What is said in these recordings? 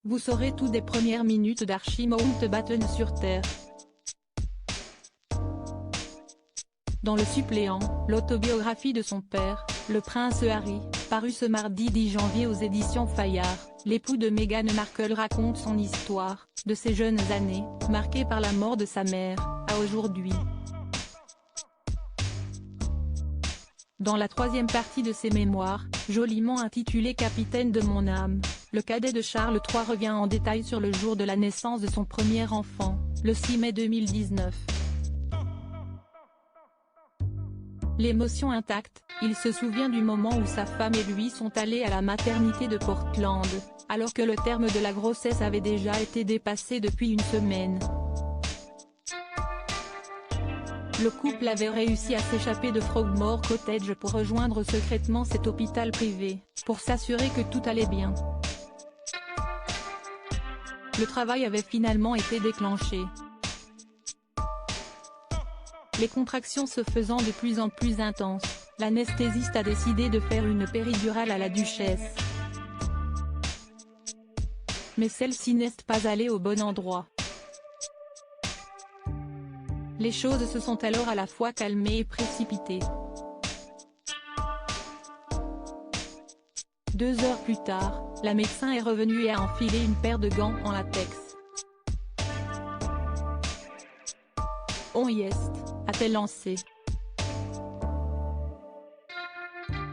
Vous saurez tout des premières minutes d'Archie Mountbatten sur Terre. Dans Le Suppléant, l'autobiographie de son père, le prince Harry, paru ce mardi 10 janvier aux éditions Fayard, l'époux de Meghan Markle raconte son histoire, de ses jeunes années, marquées par la mort de sa mère, à aujourd'hui. Dans la troisième partie de ses mémoires, joliment intitulée Capitaine de mon âme, le cadet de Charles III revient en détail sur le jour de la naissance de son premier enfant, le 6 mai 2019. L'émotion intacte, il se souvient du moment où sa femme et lui sont allés à la maternité de Portland, alors que le terme de la grossesse avait déjà été dépassé depuis une semaine. Le couple avait réussi à s'échapper de Frogmore Cottage pour rejoindre secrètement cet hôpital privé, pour s'assurer que tout allait bien. Le travail avait finalement été déclenché. Les contractions se faisant de plus en plus intenses, l'anesthésiste a décidé de faire une péridurale à la duchesse. Mais celle-ci n'est pas allée au bon endroit. Les choses se sont alors à la fois calmées et précipitées. 2 heures plus tard, la médecin est revenue et a enfilé une paire de gants en latex. On y est, a-t-elle lancé.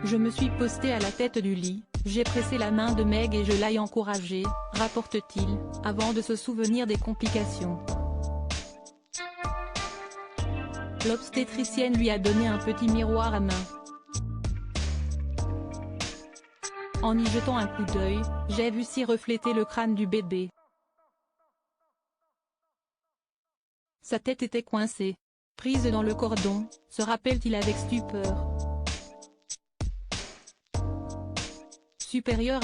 Je me suis postée à la tête du lit, j'ai pressé la main de Meg et je l'ai encouragée, rapporte-t-il, avant de se souvenir des complications. L'obstétricienne lui a donné un petit miroir à main. En y jetant un coup d'œil, j'ai vu s'y refléter le crâne du bébé. Sa tête était coincée. Prise dans le cordon, se rappelle-t-il avec stupeur. Supérieur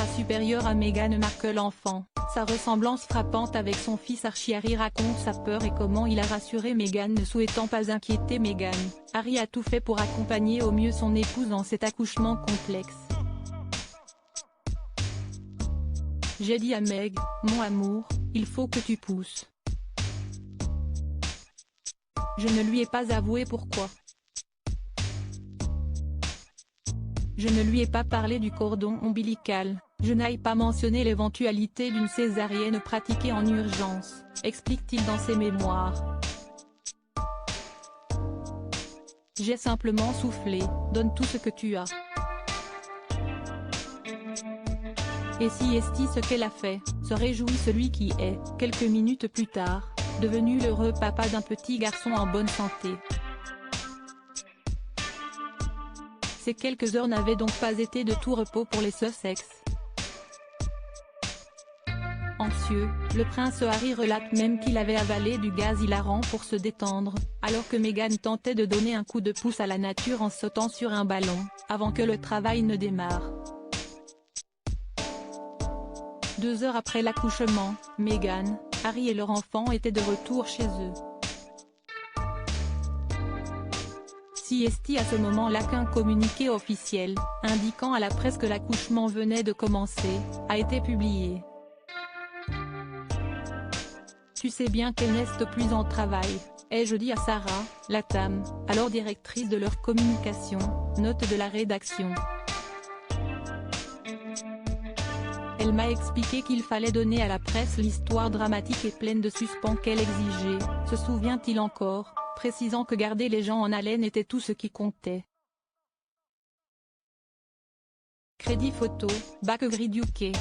à Meghan Markle enfant, sa ressemblance frappante avec son fils Archie. Harry raconte sa peur et comment il a rassuré Meghan ne souhaitant pas inquiéter Meghan. Harry a tout fait pour accompagner au mieux son épouse dans cet accouchement complexe. J'ai dit à Meg, mon amour, il faut que tu pousses. Je ne lui ai pas avoué pourquoi. Je ne lui ai pas parlé du cordon ombilical, je n'ai pas mentionné l'éventualité d'une césarienne pratiquée en urgence, explique-t-il dans ses mémoires. J'ai simplement soufflé, donne tout ce que tu as. Et si est ce qu'elle a fait, se réjouit celui qui est, quelques minutes plus tard, devenu l'heureux papa d'un petit garçon en bonne santé. Ces quelques heures n'avaient donc pas été de tout repos pour les Sussex. Anxieux, le prince Harry relate même qu'il avait avalé du gaz hilarant pour se détendre, alors que Meghan tentait de donner un coup de pouce à la nature en sautant sur un ballon, avant que le travail ne démarre. 2 heures après l'accouchement, Meghan, Harry et leur enfant étaient de retour chez eux. Si est à ce moment-là qu'un communiqué officiel, indiquant à la presse que l'accouchement venait de commencer, a été publié. Tu sais bien qu'elle n'est plus en travail, ai-je dit à Sarah, Latham, alors directrice de leur communication, note de la rédaction. Elle m'a expliqué qu'il fallait donner à la presse l'histoire dramatique et pleine de suspens qu'elle exigeait, se souvient-il encore, précisant que garder les gens en haleine était tout ce qui comptait. Crédit photo, Bakegrid UK.